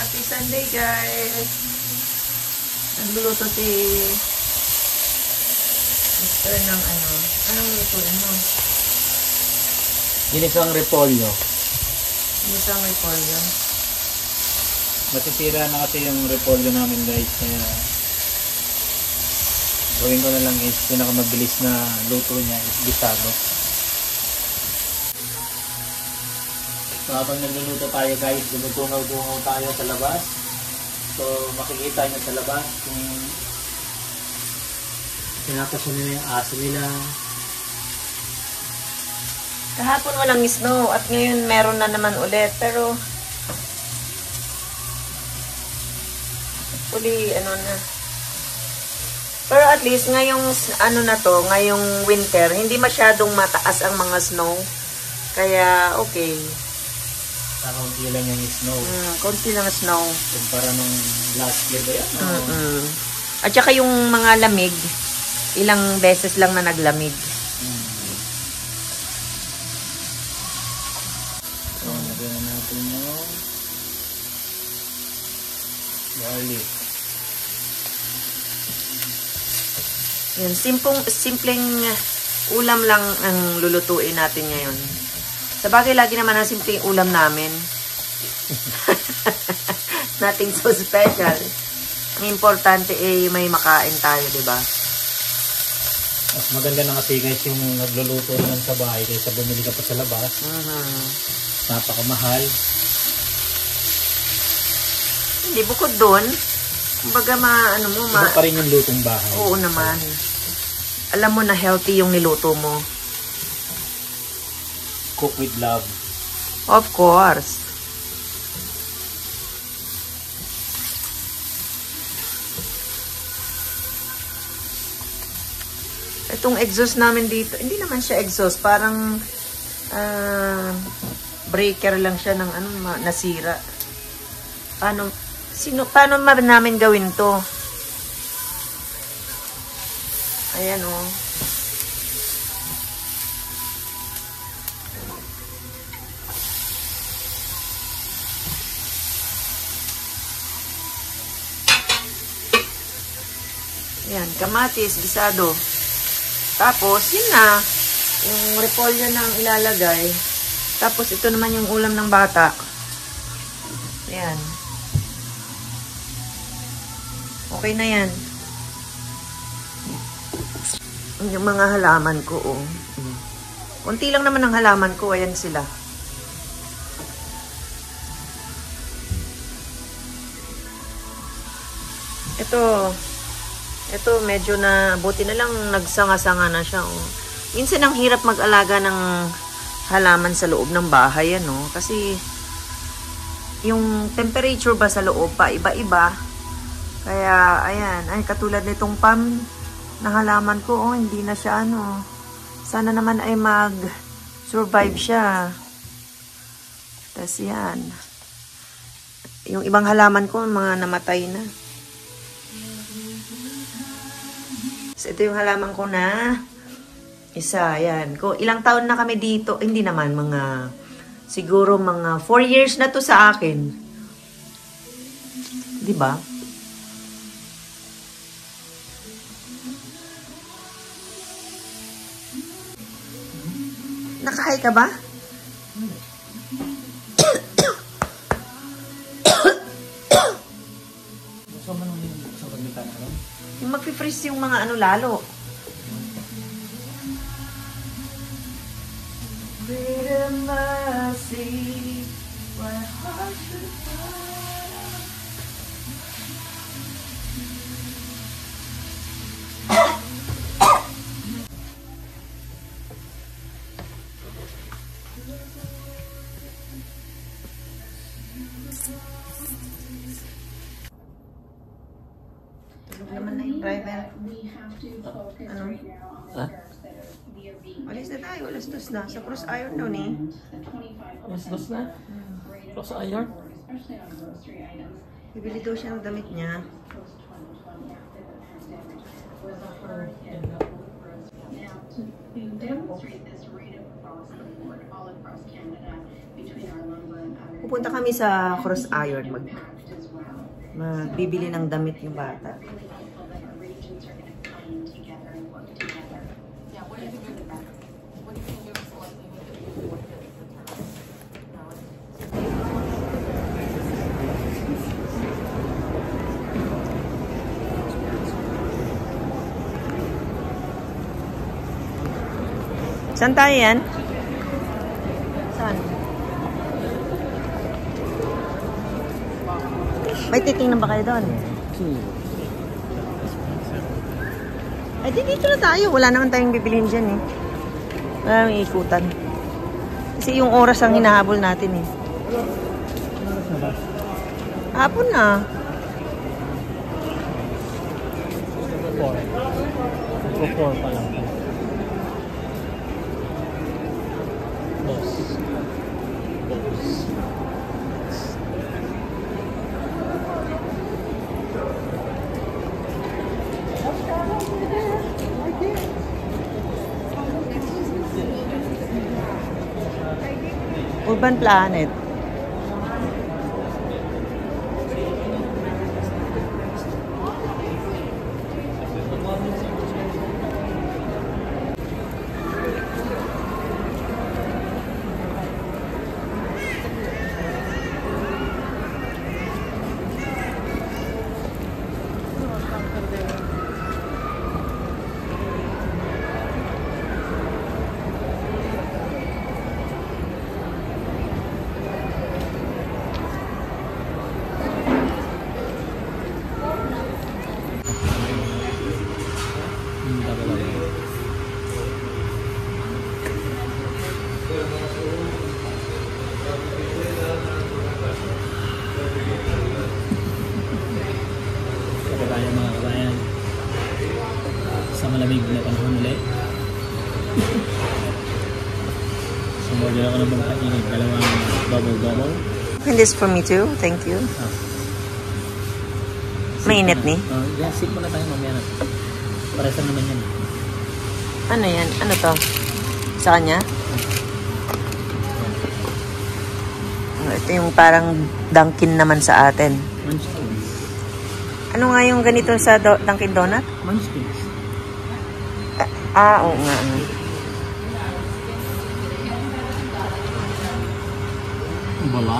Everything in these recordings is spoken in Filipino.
Happy Sunday, guys! Nagluluto si Mr. ng ano. Anong lutuin mo? Ginisang repolyo. Ginisang repolyo. Masisira na kasi yung repolyo namin, guys. Kaya gawin ko na lang is pinakamabilis na luto niya is gisado. So habang nagluluto tayo, guys, dumutungaw-tungaw tayo sa labas. So makikita nyo sa labas kung pinapasyon nila yung aso nila. Kahapon walang snow at ngayon meron na naman ulit. Pero uli ano na. Pero at least ngayong ano na to, ngayong winter, hindi masyadong mataas ang mga snow. Kaya okay. Kaunti lang yung snow. Konti lang snow. Kumpara nung last year ba yan? At saka yung mga lamig, ilang beses lang na naglamig. So, lagyan na natin yung garlic. Yan, simpleng ulam lang ang lulutuin natin ngayon. Sa bagay, lagi naman ang simpleng ulam namin. Nothing so special. Ang importante ay may makain tayo, di ba? Mas maganda na kasi, guys, yung nagluluto naman sa bahay kaysa bumili ka pa sa labas. Napakamahal. Hindi, bukod doon, kumbaga ano mo, Iba pa rin yung lutong bahay. Oo naman. Alam mo na healthy yung niluto mo. Cook with love. Of course. Itong exhaust namin dito, hindi naman siya exhaust, parang breaker lang siya ng ano, nasira. Paano namin gawin to? Ayan oh. Ayan, kamatis, gisado. Tapos, yun na. Yung repolyo na ang ilalagay. Tapos, ito naman yung ulam ng bata. Ayan. Okay na yan. Yung mga halaman ko, oh. Kunti lang naman ang halaman ko. Ayan sila. Ito, medyo na, buti na lang nagsanga-sanga na siya, oh. Minsan ang hirap mag-alaga ng halaman sa loob ng bahay, ano. Kasi, yung temperature ba sa loob pa, iba-iba. Kaya, ayan, ay katulad nitong palm na halaman ko, oh, hindi na siya, ano. Sana naman ay mag-survive siya. Tapos yan. Yung ibang halaman ko, mga namatay na. So, ito yung halaman ko na isa, yan. Ilang taon na kami dito, hindi naman, siguro mga 4 years na to sa akin. Di ba? Nakahay ka ba? Gusto mo nung sa pagmitan na lang? Yung magpi-freeze yung mga ano lalo. Freedom mercy, my heart should naman na yung driver. Ano? Ha? Alis na tayo, alas 2 na. Sa cross iron daw ni. Alas 2 na? Cross iron? Bibili daw siya ng damit niya. To demonstrate this rate of across the board, all across Canada, between our lumber and Pupunta kami sa Cross Iron magbibili ng damit yung bata. Saan tayo yan? Saan? May titingnan ba kayo doon? Ay, dito na tayo. Wala naman tayong bibilhin dyan eh. Wala naman ikutan. Kasi yung oras ang hinahabol natin eh. Hapon na. 4 pa lang. Urban Planet. Mga kabayan, sa malamig na panahon ulit. Sumorder ako ng mga kainit, dalawang bubble. And this for me too. Thank you. Mainit ni? Yeah, sit muna tayo mamaya na. Paresan naman yan. Ano yan? Ano to? Sa kanya? Ito yung parang Dunkin naman sa atin. Munchkins. Ano nga yung ganito sa Dunkin Donut? Munchkins. Oo nga. Bala.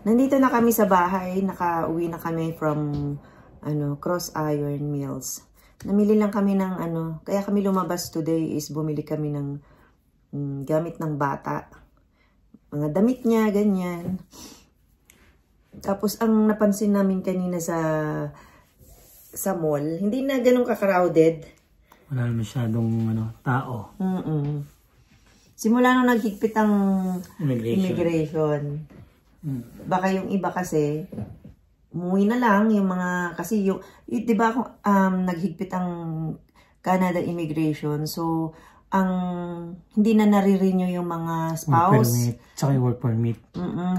Nandito na kami sa bahay. Nakauwi na kami from Cross Iron Mills. Namili lang kami ng kaya kami lumabas today is bumili kami ng gamit ng bata. Mga damit niya, ganyan. Tapos ang napansin namin kanina sa mall, hindi na ganun ka-crowded. Wala na masyadong tao. Simula nung naghigpit ang immigration. Baka yung iba kasi umuwi na lang yung mga kasi yung 'di ba naghigpit ang Canada immigration. So ang hindi na nare-renew yung mga spouse. Work permit, tsaka yung work permit.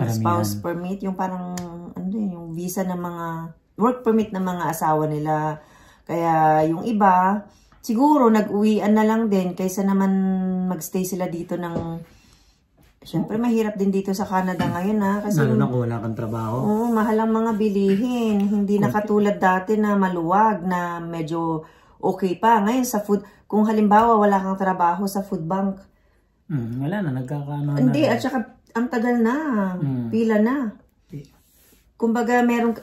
Spouse permit, yung parang yung visa ng mga work permit ng mga asawa nila. Kaya yung iba, siguro nag-uwian na lang din kaysa naman magstay sila dito ng syempre mahirap din dito sa Canada ngayon kasi lalo na kung wala kang trabaho. Oo, mahal ang mga bilihin. Hindi na katulad dati na maluwag na medyo okay pa. Ngayon sa food, kung halimbawa wala kang trabaho sa food bank. Wala na, nagkakaano na. Hindi, at saka ang tagal na. Pila na. Kumbaga merong,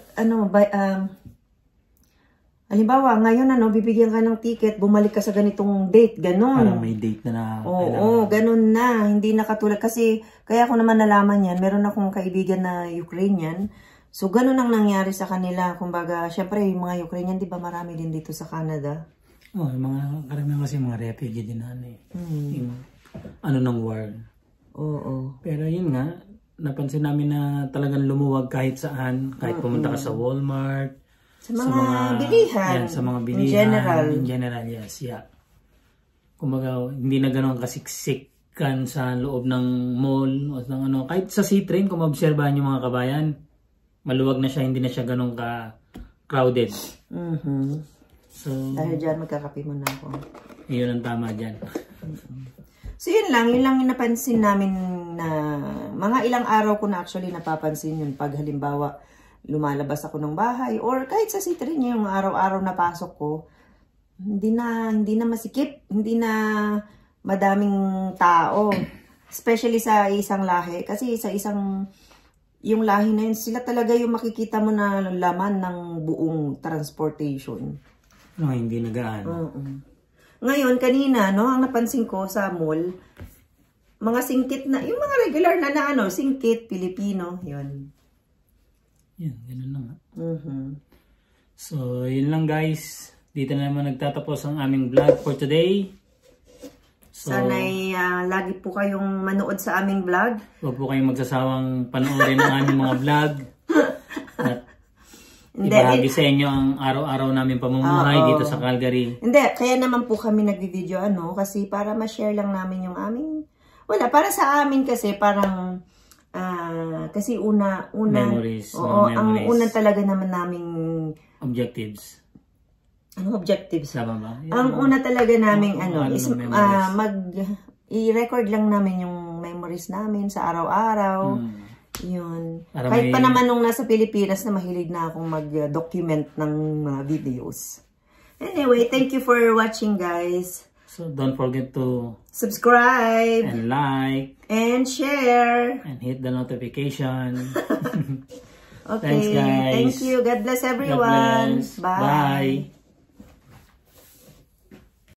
halimbawa, ngayon bibigyan ka ng ticket, bumalik ka sa ganitong date, ganun. Parang may date na Oo, ganun na. Hindi na katulad. Kasi, kaya ko naman nalaman yan, meron akong kaibigan na Ukrainian. So, ganun ang nangyari sa kanila. Kumbaga, syempre, yung mga Ukrainian, di ba marami din dito sa Canada? Oo, yung mga, karamihan kasi mga refugee din yung ng war. Oo. Pero yun nga, napansin namin na talagang lumuwag kahit saan. Kahit pumunta ka sa Walmart, Sa mga bilihan. Yan, sa mga bilihan. In general, yes. Yeah. Kumbaga, hindi na gano'n kasiksikan sa loob ng mall. O ng kahit sa C-train, kung maobserbahan yung mga kabayan, maluwag na siya, hindi na siya gano'n ka-crowded. So, Dahil dyan, magkakape muna ako. yun ang tama dyan. So, yun lang yung napansin namin na mga ilang araw ko na actually napapansin yun pag halimbawa lumalabas ako ng bahay or kahit sa C3 niya yung araw-araw na pasok ko, hindi na masikip, hindi na madaming tao. Especially sa isang lahi. Kasi sa yung lahi na yun, sila talaga yung makikita mo na laman ng buong transportation. No, hindi nagaan. Ngayon, kanina, no, ang napansin ko sa mall, mga singkit na, yung mga regular na ano, singkit, Pilipino, yun. Yan, ganun lang. So, yun lang guys. Dito na naman nagtatapos ang aming vlog for today. So, sana'y lagi po kayong manood sa aming vlog. Huwag po kayong magsasawang panoorin ang aming mga vlog. At ibahagi sa inyo ang araw-araw namin pamumuhay dito sa Calgary. Hindi, kaya naman po kami nag-video kasi para ma-share lang namin yung aming, para sa amin kasi parang, kasi memories. ang una talaga naman naming objectives. Anong objectives? Tama ba? Ang una talaga naming is i-record lang namin yung memories namin sa araw-araw. Yun. Kahit pa naman nung nasa Pilipinas na mahilig na akong mag-document ng mga videos. Anyway, thank you for watching guys. So don't forget to subscribe and like and share and hit the notification. Okay. Thanks guys. Thank you. God bless everyone. God bless. Bye.